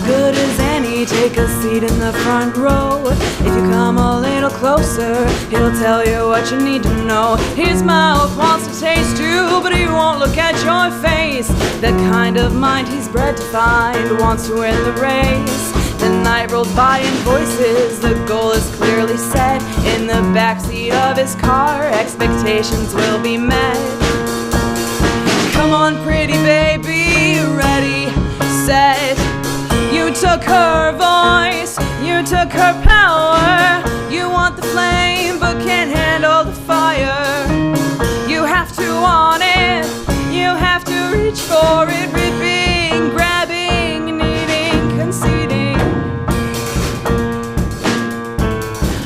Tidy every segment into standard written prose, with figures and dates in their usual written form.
good as any. Take a seat in the front row. If you come a little closer, he'll tell you what you need to know. His mouth wants to taste you, but he won't look at your face. The kind of mind he's bred to find wants to win the race. The night rolled by in voices, the goal is clearly set. In the backseat of his car, expectations will be met. Come on, pretty baby, ready, set. You took her voice, you took her power. You want the flame, but can't handle the fire. You have to want it, you have to reach for it. Ripping, grabbing, needing, conceding.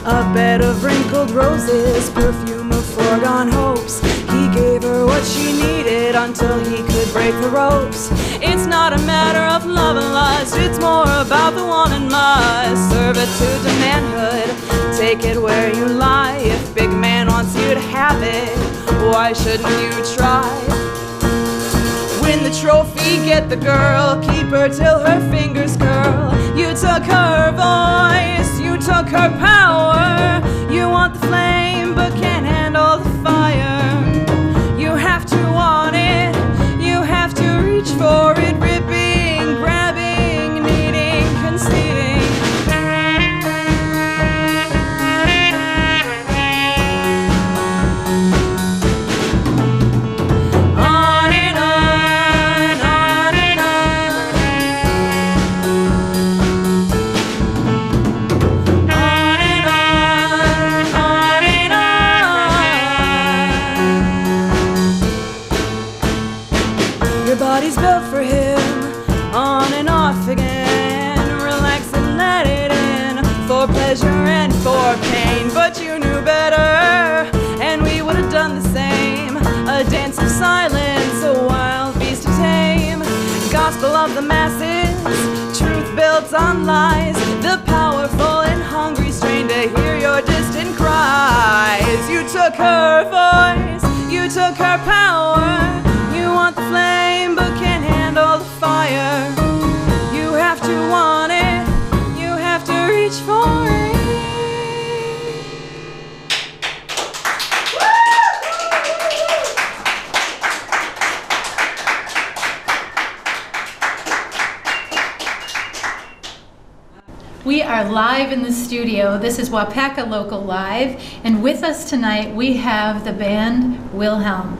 A bed of wrinkled roses, perfume of foregone hopes. He gave her what she needed until he could break the ropes. It's not a matter of love and lust, it's more about the want and must. Servitude to manhood, take it where you lie. If big man wants you to have it, why shouldn't you try? Win the trophy, get the girl, keep her till her fingers curl. You took her voice, you took her power. You want the flame, but can't handle the fire. You have to want it, you have to reach for it. Ripping, grabbing, needing, conceding. On and on, on and on. On and on, on and on. Your body's built for him, on and off again. Relax and let it in, for pleasure and for pain. But you knew better, and we would have done the same. A dance of silence, a wild beast to tame. Gospel of the masses, truth built on lies. The powerful and hungry strain to hear your distant cries. You took her voice, you took her power. You want the flame, but can't handle the fire. You have to want it, you have to reach for it. We are live in the studio. This is Waupaca Local Live, and with us tonight we have the band Wilhelm.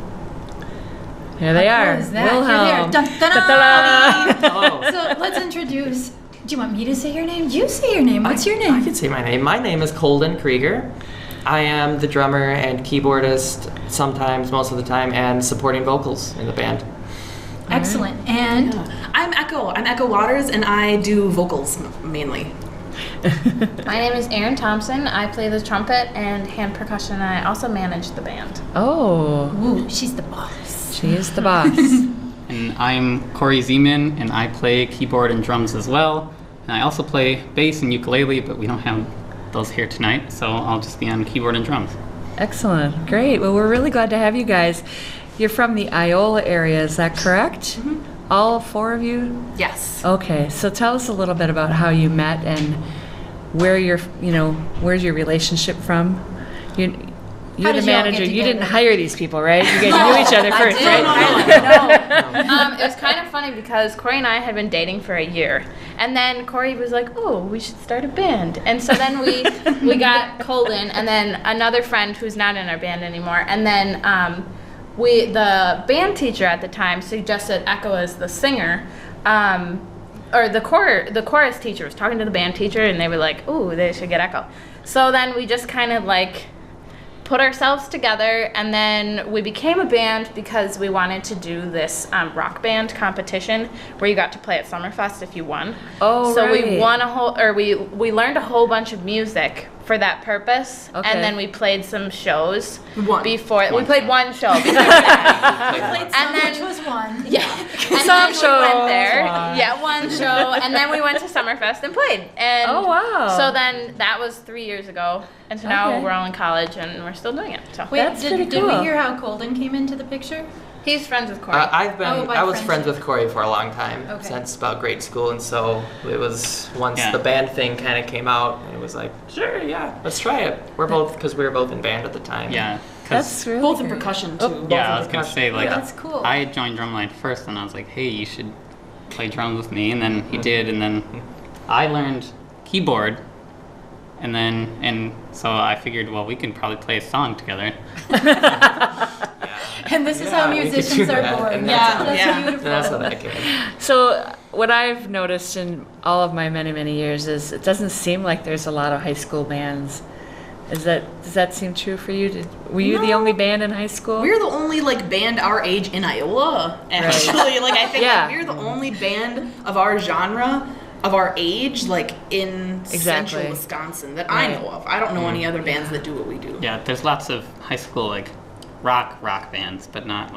Here they are. What is that? Wilhelm. Dun, dun, dun. So let's introduce. Do you want me to say your name? You say your name. What's your name? I can say my name. My name is Colden Krieger. I am the drummer and keyboardist sometimes, most of the time, and supporting vocals in the band. Excellent. And I'm Echo. I'm Echo Waters, and I do vocals mainly. My name is Erin Thompson. I play the trumpet and hand percussion, and I also manage the band. Oh. ooh, she's the boss. She is the boss. And I'm Corey Zeman, and I play keyboard and drums as well. And I also play bass and ukulele, but we don't have those here tonight, so I'll just be on keyboard and drums. Excellent. Great. Well, we're really glad to have you guys. You're from the Iola area, is that correct? Mm-hmm. All four of you? Yes. Okay. So tell us a little bit about how you met and where where's your relationship from? You're How the did y'all manager. get You didn't together? hire these people, right? You guys knew each other first, right? No. It was kind of funny because Corey and I had been dating for a year, and then Corey was like, "Oh, we should start a band." And so then we got Colden, and then another friend who's not in our band anymore, and then the band teacher at the time suggested Echo as the singer. Or the chorus teacher was talking to the band teacher, and they were like, "Ooh, they should get Echo." So then we just kind of like put ourselves together, and then we became a band because we wanted to do this rock band competition where you got to play at Summerfest if you won. Oh, so right. we won we learned a whole bunch of music for that purpose. Okay. And then we played some shows One. before. We One played show. one show before that. And then, which was one. Yeah. And Some then shows, we went there. one. Yeah, one show. And then we went to Summerfest and played. And Oh, wow. so then that was 3 years ago. And so now Okay. we're all in college and we're still doing it. So Wait, That's pretty did we cool. hear how Colden came into the picture? he's friends with Corey. I was by friends with Corey for a long time, Okay. since about grade school, and so it was once Yeah. the band thing kind of came out, it was like, sure, yeah, let's try it. We're both, because we were both in band at the time. Yeah. 'cause- That's really Both in great. percussion too. Both yeah, in I was gonna percussion. say like That's cool. I had joined drumline first, and I was like, hey, you should play drums with me, and then he did, and then I learned keyboard, and so I figured, well, we can probably play a song together. And this is Yeah, how we could musicians do are that, born. and That's yeah. beautiful. And that's how that came. So what I've noticed in all of my many years is it doesn't seem like there's a lot of high school bands. Does that seem true for you? Were you the No. only band in high school? We're the only like band our age in Iowa, actually. Like I think Yeah. like, we're the only band of our genre, of our age, like in Exactly. central Wisconsin that I Right. know of. I don't know any other bands that do what we do. Yeah, there's lots of high school like rock bands, but not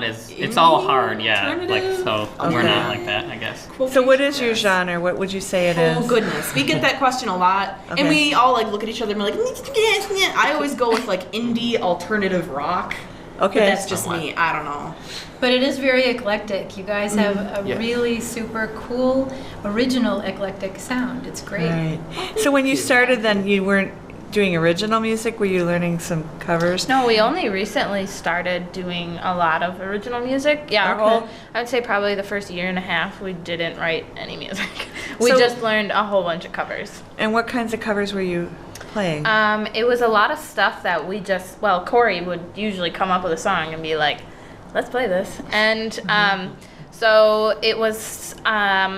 as it's all hard. Yeah, like so we're Okay. not like that, I guess. So what is your genre? What would you say it is? Oh goodness, we get that question a lot, Okay. and we all like look at each other and we're like, I always go with like indie alternative rock. Okay. But that's just me. I don't know. But it is very eclectic. You guys have a Yeah. really super cool, original eclectic sound. It's great. Right. So when you started, then you weren't doing original music. Were you learning some covers? No, we only recently started doing a lot of original music. Yeah, Okay. our whole, I would say probably the first year and a half, we didn't write any music. We So- just learned a whole bunch of covers. And what kinds of covers were you playing? It was a lot of stuff that we just, well, Corey would usually come up with a song and be like, let's play this. And so it was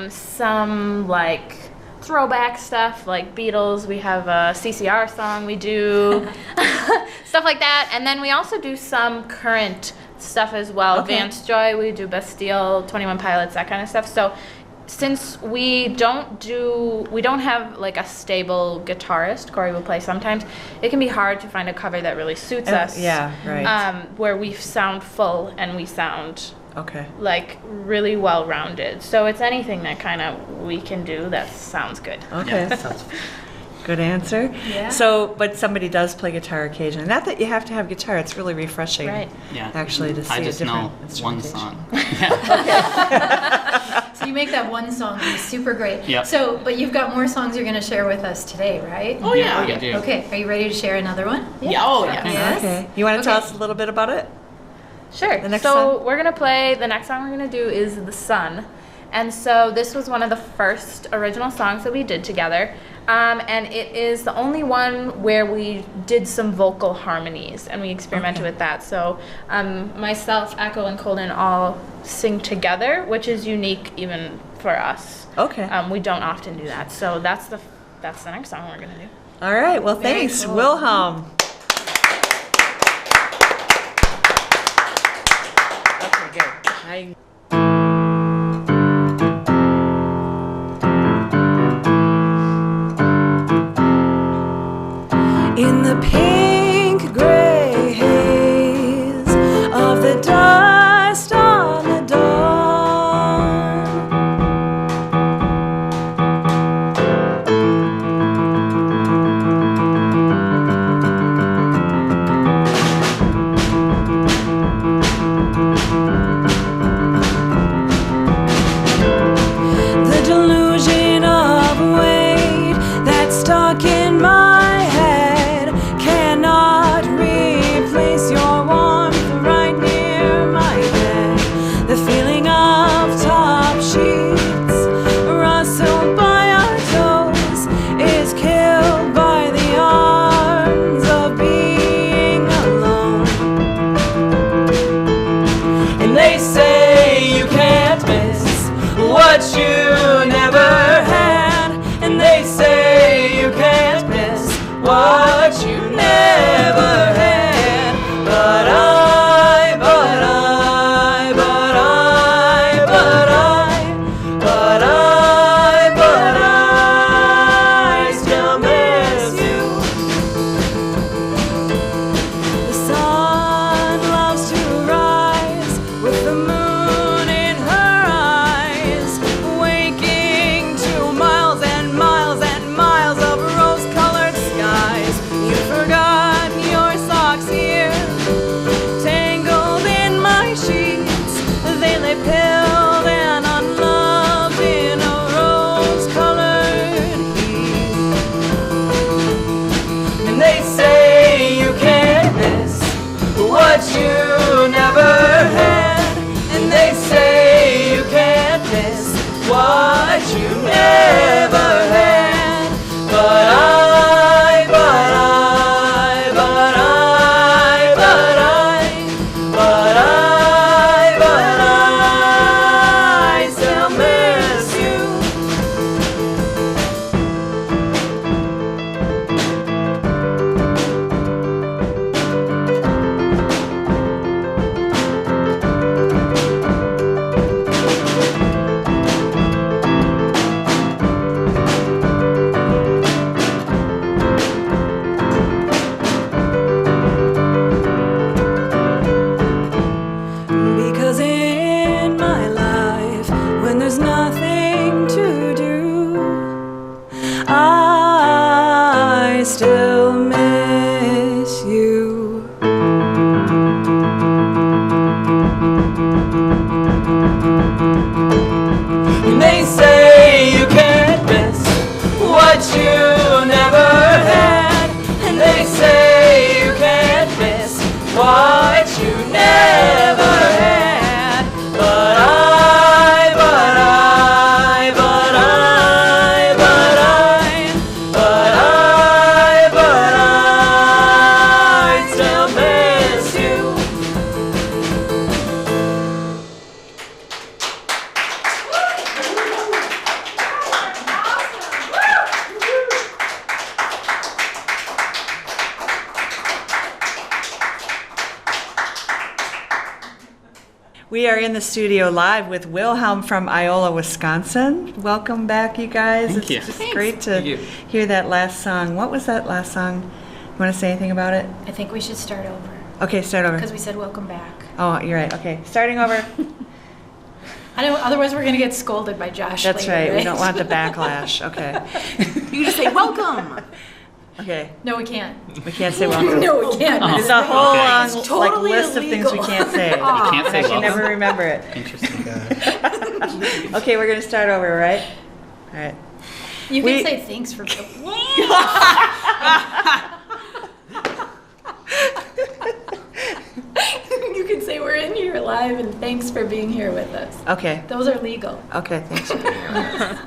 some like throwback stuff like Beatles. We have a CCR song we do, stuff like that. And then we also do some current stuff as well. Okay. Vance Joy, we do Bastille, 21 Pilots, that kind of stuff. So since we don't have like a stable guitarist, Corey will play sometimes, it can be hard to find a cover that really suits us. Yeah, right. Where we sound full and we sound Okay. like really well rounded. So it's anything that kind of we can do that sounds good. Okay. Good answer. Yeah. So, but somebody does play guitar occasionally. Not that you have to have guitar. It's really refreshing. Right. Yeah. Actually, to see I just a know different one instrumentation. song. Yeah. So you make that one song be super great. Yep. So, but you've got more songs you're going to share with us today, right? Oh yeah. I do. Okay. Are you ready to share another one? Yeah. Oh yeah. Yes. Okay. You want to tell Okay. us a little bit about it? Sure. The next so song? we're gonna play. The next song we're gonna do is "The Sun," and so this was one of the first original songs that we did together, and it is the only one where we did some vocal harmonies and we experimented with that. So myself, Echo, and Colden all sing together, which is unique even for us. Okay. We don't often do that. So that's the next song we're gonna do. All right. Well, Very thanks, cool. Wilhelm. Okay, good. In the pink gray haze of the dust on the dawn, We are in the studio live with Wilhelm from Iola, Wisconsin. Welcome back, you guys. Thank you. It's just great to hear that last song. What was that last song? You want to say anything about it? I think we should start over. Okay, start over. Because we said welcome back. Oh, you're right. Okay, starting over. Otherwise we're going to get scolded by Josh That's later, right. We don't want the backlash. Okay. You just say welcome. Okay. No, we can't. We can't say welcome. No, we can't. There's a whole long totally list of things we illegal. can't say. You can't say I can welcome. never remember it. Interesting. Okay, we're going to start over, right? All right. You We- can say thanks for You can say we're in here live and thanks for being here with us. Okay. Those are legal. Okay, thanks for being here.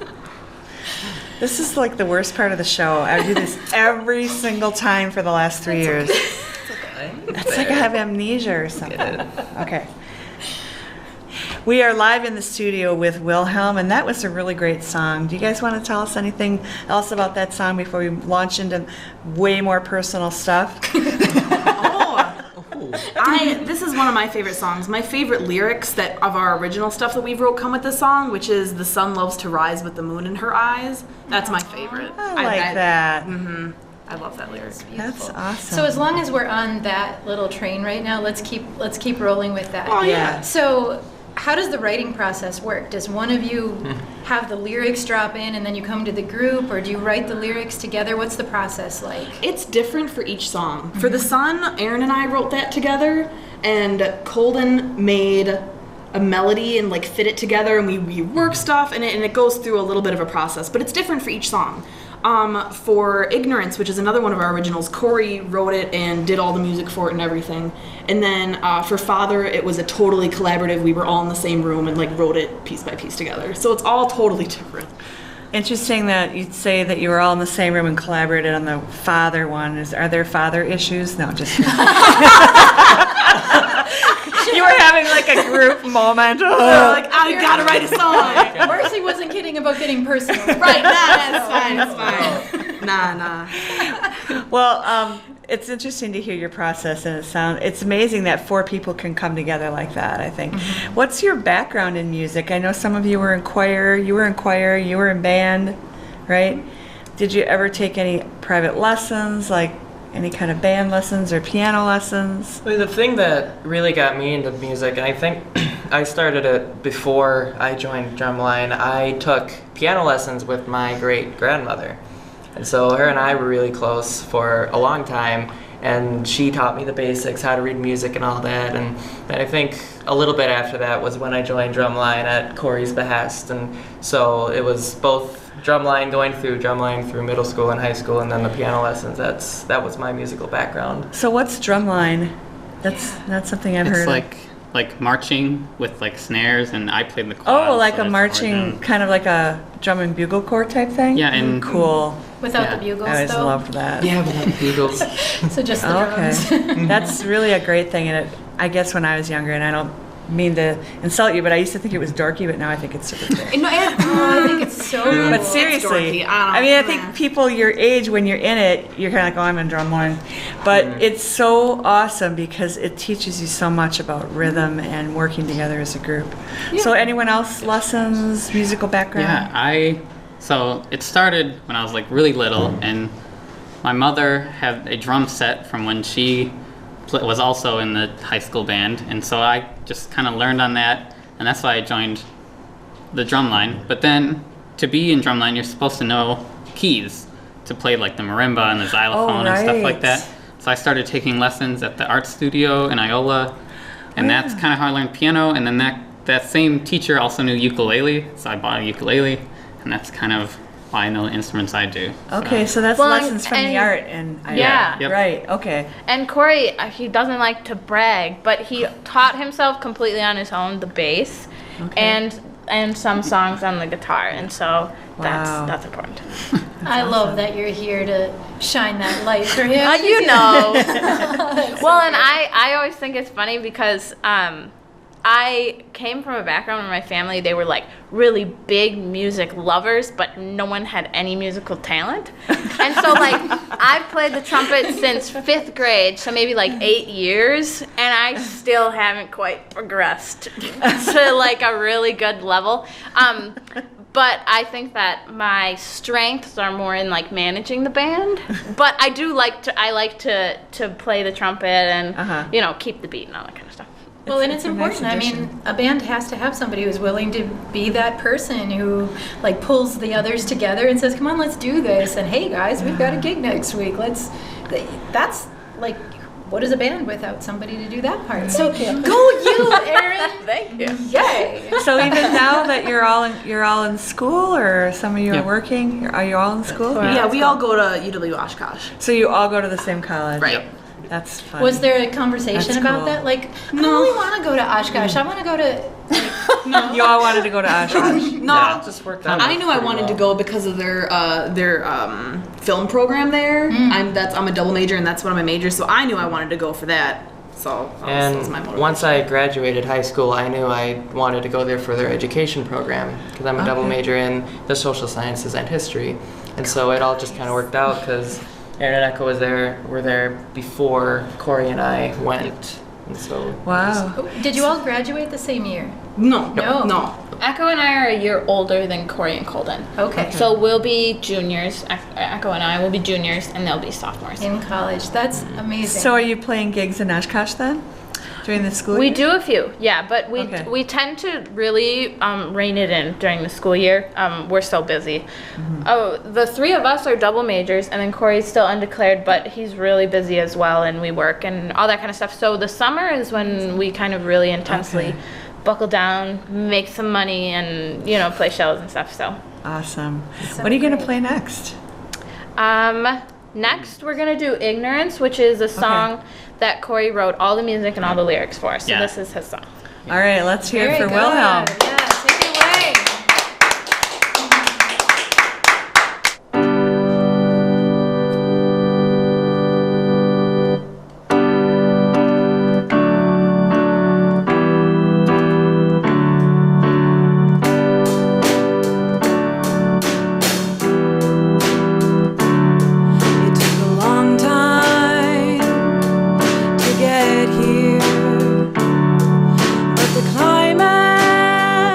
This is like the worst part of the show. I do this every single time for the last 3 years. It's like I have amnesia or something. Okay. We are live in the studio with Wilhelm, and that was a really great song. Do you guys want to tell us anything else about that song before we launch into way more personal stuff? This is one of my favorite songs. My favorite lyrics that of our original stuff that we wrote come with this song, which is "The sun loves to rise with the moon in her eyes." That's my favorite. I like that. I love that lyric. That's awesome. So as long as we're on that little train right now, let's keep rolling with that. Oh, yeah. So how does the writing process work? Does one of you have the lyrics drop in and then you come to the group, or do you write the lyrics together? What's the process like? It's different for each song. For The Sun, Aaron and I wrote that together, and Colden made a melody and like fit it together, and we work stuff, and it goes through a little bit of a process, but it's different for each song. For Ignorance, which is another one of our originals, Corey wrote it and did all the music for it and everything. And then for Father, it was a totally collaborative. We were all in the same room and like wrote it piece by piece together. So it's all totally different. Interesting that you'd say that you were all in the same room and collaborated on the father one. Are there father issues? No, just kidding. You were having like a group moment. Like, I gotta write a song. Mercy wasn't kidding about getting personal. Right, that's fine. Nah. Well, it's interesting to hear your process, and it's amazing that 4 people can come together like that, I think. What's your background in music? I know some of you were in choir, you were in band, right? Did you ever take any private lessons, like any kind of band lessons or piano lessons? Well, the thing that really got me into music, and I think I started it before I joined Drumline, I took piano lessons with my great-grandmother. And so her and I were really close for a long time, and she taught me the basics, how to read music and all that. And I think a little bit after that was when I joined Drumline at Corey's behest. And so it was both drumline through middle school and high school, and then the piano lessons. That was my musical background. So what's drumline? That's not something I've heard It's like marching with like snares, and I played the quads. of. Oh, like so a it's marching, more kind of like a drum and bugle corps type thing? Yeah, and Cool. Without Yeah. the bugles, I always though. loved that. Yeah, but the Beagles. So just the drums. Okay. That's really a great thing, and I guess when I was younger, and I don't mean to insult you, but I used to think it was dorky, but now I think it's super cool. I think it's so cool. But seriously, dorky. I mean, I think people your age, when you're in it, you're kind of like, oh, I'm in drumline. But it's so awesome because it teaches you so much about rhythm and working together as a group. So anyone else, lessons, musical background? Yeah, so it started when I was like really little, and my mother had a drum set from when she was also in the high school band, and so I just kind of learned on that, and that's why I joined the drumline. But then to be in drumline, you're supposed to know keys to play like the marimba and the xylophone and stuff like that. So I started taking lessons at the art studio in Iola, and that's kind of how I learned piano. And then that same teacher also knew ukulele, so I bought a ukulele, and that's kind of why I know the instruments I do. Okay, so that's Well, lessons from the and- art. And Yeah. Yep. Right, okay. And Corey, he doesn't like to brag, but he taught himself completely on his own the bass and some songs on the guitar, and so Wow. that's important. I love that you're here to shine that light for him. You know. Well, and I always think it's funny because I came from a background in my family, they were like really big music lovers, but no one had any musical talent. And so like I've played the trumpet since 5th grade, so maybe like 8 years, and I still haven't quite progressed to like a really good level. But I think that my strengths are more in like managing the band. But I do like to play the trumpet and you know, keep the beat and all that kind of stuff. Well, and it's important. I mean, a band has to have somebody who's willing to be that person who, like, pulls the others together and says, "Come on, let's do this." And hey, guys, we've got a gig next week. That's like, what is a band without somebody to do that part? So go you, Erin. Thank you. Yay. So even now that you're all in school, or some of you are working, are you all in school? Yeah, we all go to UW Oshkosh. So you all go to the same college. Right. That's fun. Was there a conversation That's about cool. that? Like, I don't really want to go to Oshkosh. I want to go to. You all wanted to go to Oshkosh. No, Yeah, it just worked out. I knew I pretty wanted to well. go because of their film program there. I'm a double major, and that's one of my majors, so I knew I wanted to go for that. So that was my And motivation. once I graduated high school, I knew I wanted to go there for their education program because I'm a double major in the social sciences and history. And so it all just kind of worked out because Aaron and Echo were there before Corey and I went. And so Wow. Did you all graduate the same year? No. Echo and I are a year older than Corey and Colden. Okay. So we'll be juniors. Echo and I will be juniors, and they'll be sophomores. In college. That's amazing. So are you playing gigs in Oshkosh then? During the school We year? do a few, yeah, but Okay. we tend to really rein it in during the school year. We're so busy. Oh, the 3 of us are double majors, and then Corey's still undeclared, but he's really busy as well, and we work and all that kind of stuff. So the summer is when we kind of really intensely buckle down, make some money, and play shows and stuff. So Awesome. So What are you going to great. play next? next we're gonna do "Ignorance," which is a song that Corey wrote all the music and all the lyrics for. So Yeah. this is his song. All right, let's hear it Very for good. Wilhelm. Yeah, take it away. It took a long time to get here, but the climax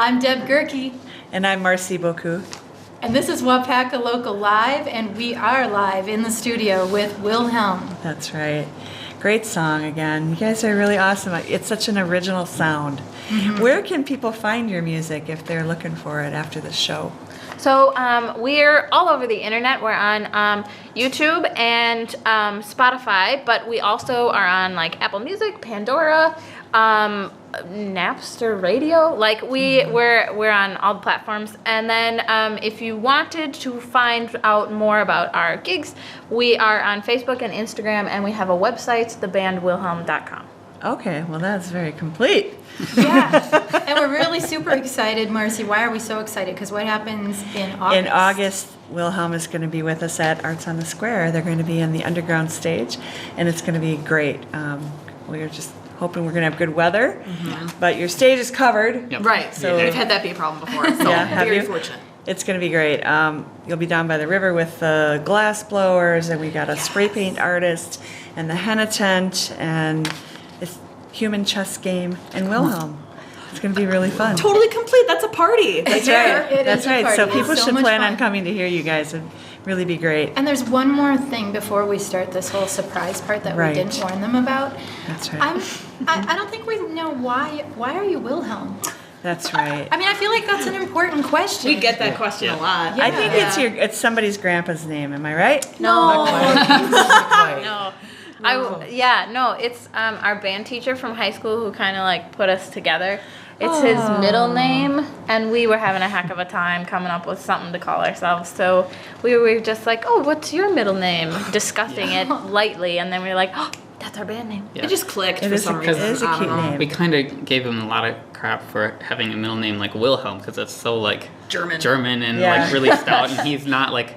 I'm Deb Gerke, And I'm Marcy Boku. and this is Waupaca Local Live, and we are live in the studio with Wilhelm. That's right. Great song again. You guys are really awesome. It's such an original sound. Where can people find your music if they're looking for it after the show? So we're all over the internet. We're on YouTube and Spotify, but we also are on like Apple Music, Pandora, Napster Radio. Like we're on all the platforms. And then if you wanted to find out more about our gigs, we are on Facebook and Instagram, and we have a website, thebandwilhelm.com. Okay, well that's very complete. Yeah, and we're really super excited, Marcy. Why are we so excited? Because what happens in August? In August, Wilhelm is going to be with us at Arts on the Square. They're going to be in the underground stage, and it's going to be great. We're just hoping we're going to have good weather, but your stage is covered. Yep. Right. So- We've had that be a problem before, so Yeah, have very you? fortunate. It's going to be great. You'll be down by the river with the glass blowers, and we got a spray paint artist, and the henna tent, and it's human chess game, and Wilhelm. It's going to be really fun. Totally complete. That's a party. That's Yeah, right. it That's is a right. So party. people It's so should much plan fun. on coming to hear you guys. It'd really be great. And there's one more thing before we start this whole surprise part that Right. we didn't warn them about. That's right. I don't think we know why are you Wilhelm? That's right. I mean, I feel like that's an important question. We get that question a lot. I think Yeah. it's somebody's grandpa's name. Am I right? No. No, it's our band teacher from high school who kind of like put us together. It's his middle name, and we were having a heck of a time coming up with something to call ourselves. So we were just like, "Oh, what's your middle name?" Discussing it lightly, and then we were like, "Oh, that's our band name." Yeah. It just clicked It for is some a, reason. it is a I cute don't know. name. We kind of gave him a lot of crap for having a middle name like Wilhelm because it's so like German. and Yeah. like really stout, and he's not like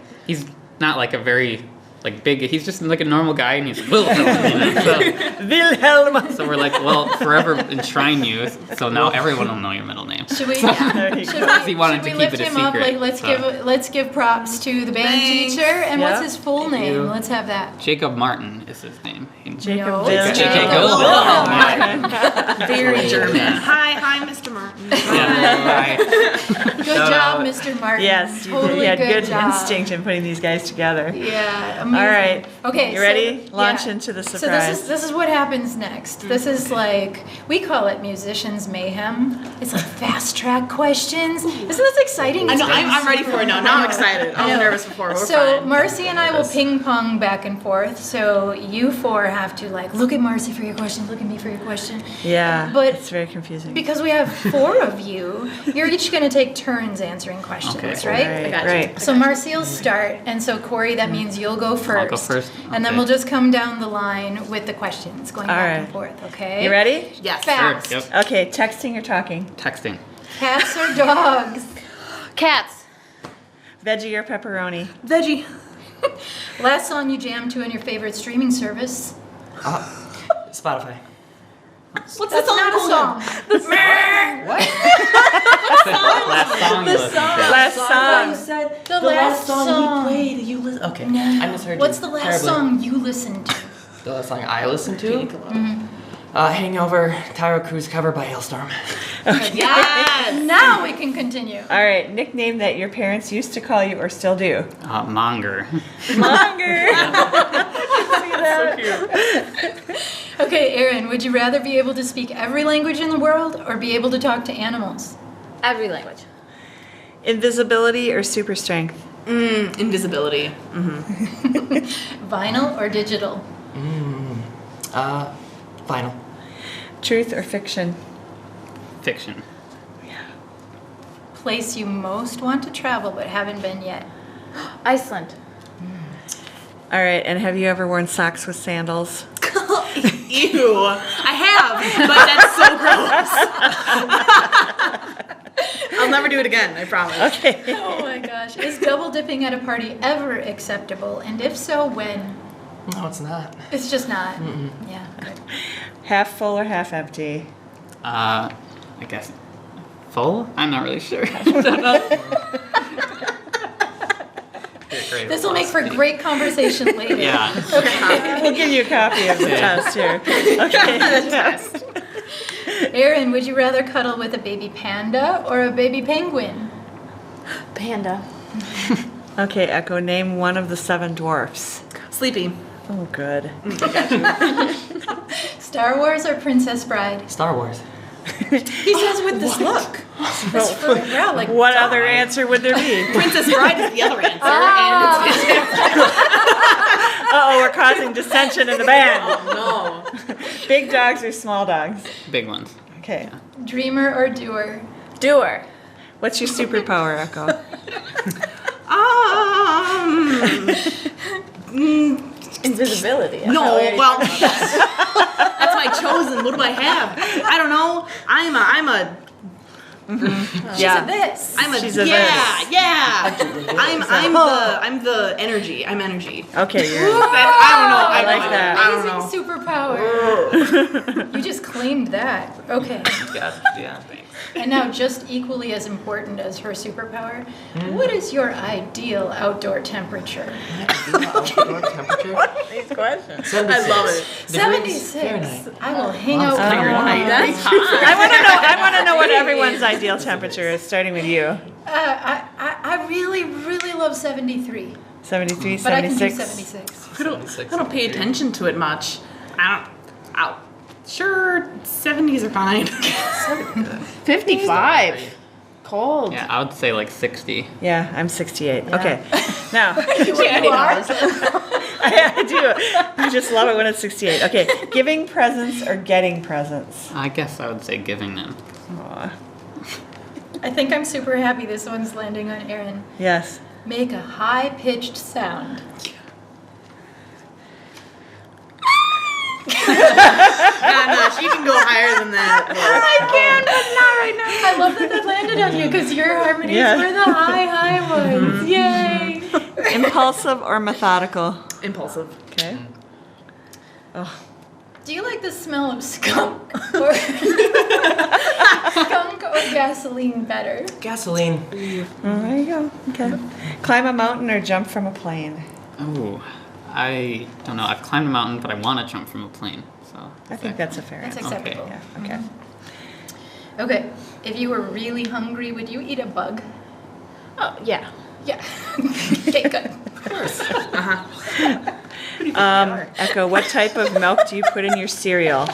a very like big. He's just like a normal guy, and he's Wilhelm. You know? Wilhelm. So we're like, well, forever enshrine you. So now everyone will know your middle name. Should we? There you Should go. we, He wanted should we to lift keep it a him up? secret, Like, so. let's give props to the band Thanks. teacher. And Yeah. what's his full name? you. Let's have that. Jacob Martin is his name. Jacob No, Wilhelm. it's Jacob Jacob Wilhelm. Wilhelm. Very German. Yeah. Hi, Mr. Martin. Yeah, Good Shout job, out. Mr. Martin. Yes, you, totally did. You had good job. instinct in putting these guys together. Yeah, amazing. All right. Okay, You ready? so- Launch yeah. into the So surprise. this is what happens next. This is like, we call it musicians mayhem. It's like fast track questions. Isn't this exciting? I know, I'm ready for it now. Now I'm excited. I was nervous before. We're So fine. Marcy and I will ping pong back and forth. So you four have to like look at Marcy for your question, look at me for your question. Yeah, But it's very confusing. because we have four of you, you're each going to take turns answering questions, Okay. right? got you. Right. So Marcy will start, and so Corey, that means you'll go 1st I'll go first. And then Okay. we'll just come down the line with the questions, going All back right. and forth, okay? You ready? Yes. Fast. Sure, yep. Okay, texting or talking? Texting. Cats or dogs? Cats. Veggie or pepperoni? Veggie. Last song you jammed to in your favorite streaming service? Spotify. What's the That's song not a called? song. Last song you listened to. Last song. said The last song. played. You listen. Okay, I misheard What's you. the last terribly. song you listened to? The last song I listened to? Hangover, Tyro Cruise cover by Hailstorm. Yes. Now we can continue. All right, nickname that your parents used to call you or still do? Monger. Longer. Okay, Erin, would you rather be able to speak every language in the world or be able to talk to animals? Every language. Invisibility or super strength? Invisibility. Vinyl or digital? Final. Truth or fiction? Fiction. Place you most want to travel but haven't been yet? Iceland. All right, and have you ever worn socks with sandals? Ew. I have, but that's so gross. I'll never do it again, I promise. Okay. Oh my gosh. Is double dipping at a party ever acceptable? And if so, when? No, it's not. It's just not. Yeah, good. Half full or half empty? I guess full? I'm not really sure. This will make for great conversation later. Yeah. We'll give you a copy of the test here. Okay. Aaron, would you rather cuddle with a baby panda or a baby penguin? Panda. Okay, Echo, name one of the 7 dwarfs. Sleepy. Oh, good. Star Wars or Princess Bride? Star Wars. He says with this look. That's for real, like What other answer would there be? Princess Bride is the other answer. Uh-oh, we're causing dissension in the band. No. Big dogs or small dogs? Big ones. Okay. dreamer or doer? Doer. What's your superpower, Echo? Invisibility. No, well, that's my chosen. What do I have? I don't know. I'm a This. She's a yeah, this. yeah. I'm the energy. I'm energy. Okay, you're. I don't know. I like that. I don't know. Amazing superpower. You just claimed that. Okay. Yeah. And now, just equally as important as her superpower, what is your ideal outdoor temperature? Outdoor temperature? These questions. 76 I love it. degrees 76. Fahrenheit. I will hang out with Fahrenheit. That's I want to know what everyone's ideal temperature is, starting with you. I really, really love 73. 73, But I can do 76. 76. I don't pay attention to it much. Sure, 70s are fine. 55. Cold. Yeah, I would say like 60. Yeah, I'm 68. Okay. Now, You are? I do. I just love it when it's 68. Okay. Giving presents or getting presents? I guess I would say giving them. Aw. I think I'm super happy this one's landing on Aaron. Yes. Make a high-pitched sound. Nah, she can go higher than that. I can, but not right now. I love that landed on you because your harmonies Yeah. were the high ones. Yay! Impulsive or methodical? Impulsive. Okay. Oh. Do you like the smell of skunk or gasoline better? Gasoline. Oh, there you go. Okay. Climb a mountain or jump from a plane? Oh, I don't know. I've climbed a mountain, but I want to jump from a plane. So I think that's a fair That's answer. acceptable. Yeah. Okay. Okay, if you were really hungry, would you eat a bug? Oh, yeah. Yeah. Okay, good. Echo, what type of milk do you put in your cereal?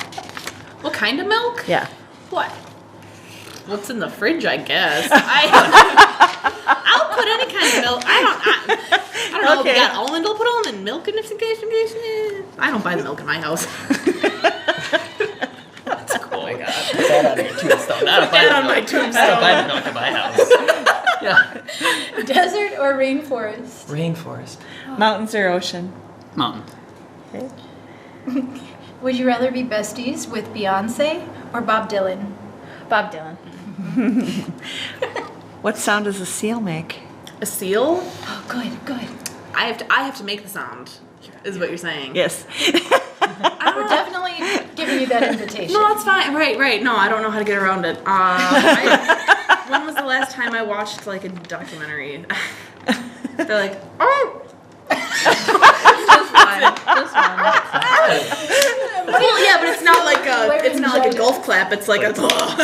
What kind of milk? Yeah. What? What's in the fridge, I guess. I'll put any kind of milk. I don't know. Okay. If we got almond, I'll put almond milk in in case. I don't buy the milk in my house. that's cool. Oh my god. Put that on your tombstone. I don't buy That on the my milk. tombstone. I don't buy the milk in my house. Yeah. Desert or rainforest? Rainforest. Mountains or ocean? Mountain. Okay. Would you rather be besties with Beyonce or Bob Dylan? Bob Dylan. What sound does a seal make? A seal? Oh, good. I have to make the sound. Is what you're saying? Yes. We're definitely giving you that invitation. No, that's fine. Right. No, I don't know how to get around it. When was the last time I watched like a documentary? They're like, oh. Just one. Well, yeah, but it's not like a golf clap. It's like a. What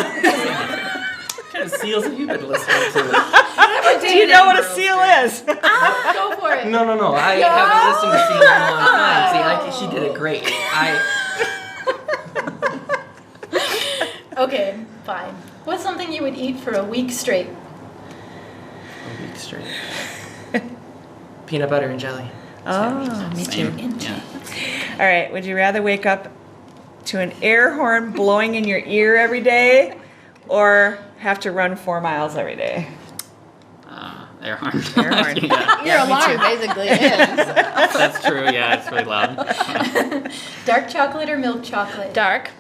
kind of seals have you been listening to? Do you know what a seal is? Go for it. No. I haven't listened to seals in a long time. See, she did it great. Okay, fine. What's something you would eat for a week straight? A week straight. Peanut butter and jelly. Oh, me too. Same. Yeah. All right. Would you rather wake up to an air horn blowing in your ear every day or have to run 4 miles every day? Air horn. Air horn. Yeah. Your alarm basically is. That's true. Yeah, it's really loud. Dark chocolate or milk chocolate? Dark.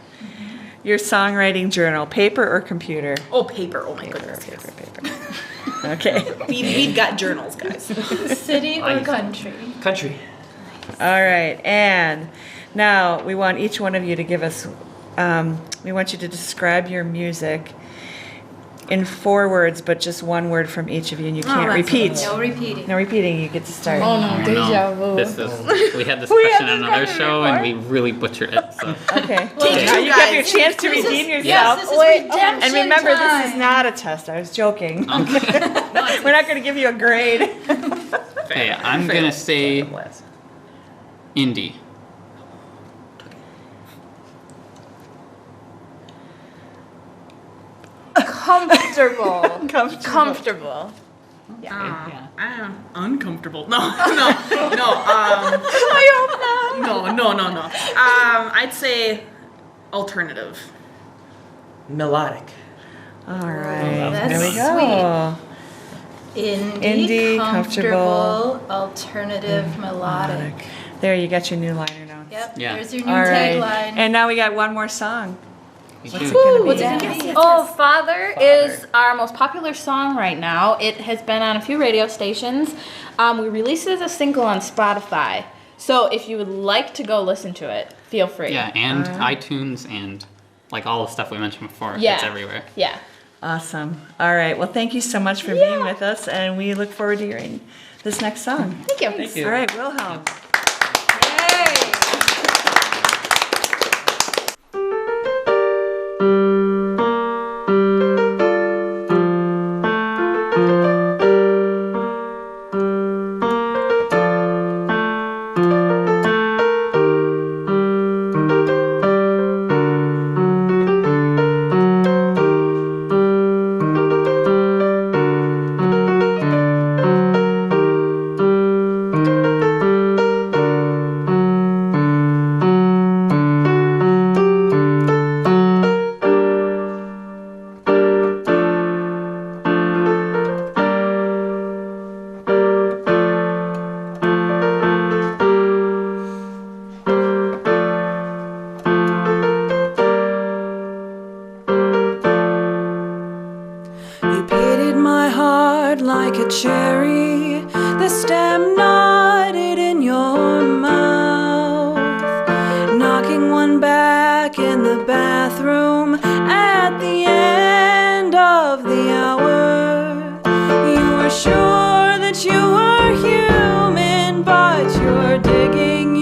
Your songwriting journal, paper or computer? Oh, paper. Oh my goodness. Yes. Paper. Okay. We've got journals, guys. City or country? Country. All right. And now we want each one of you to give us, we want you to describe your music in 4 words, but just 1 word from each of you, and you can't that's repeat. No repeating. No repeating. You get to start. Oh no, Oh, deja no. vu. This is, we had this question on another show and we really butchered it. So. Okay. Well, Now you have your guys. chance to redeem yourself. Yes, this is Wait, redemption And remember, time. this is not a test. I was joking. We're not going to give you a grade. Okay, I'm gonna say indie. Comfortable. Comfortable. Uncomfortable. No. No. I'd say alternative. Melodic. All right. That's There we go. Indie, comfortable, alternative, melodic. There, you got your new liner notes. Yep, Yeah. there's your new All right. tagline. And now we got one more song. You What's do. it gonna be? What's it gonna be? Oh, Father is our most popular song right now. It has been on a few radio stations. We released it as a single on Spotify. So if you would like to go listen to it, feel free. Yeah, and iTunes and like all the stuff we mentioned before. Yeah. It's everywhere. Yeah. Awesome. All right. Well, thank you so much for being with us, and we look forward to hearing this next song. Thank you. Thank you. All right, Wilhelm. You pitted my heart like a cherry, the stem knotted in your mouth, knocking one back in the bathroom at the end of the hour. You were sure that you were human, but you're digging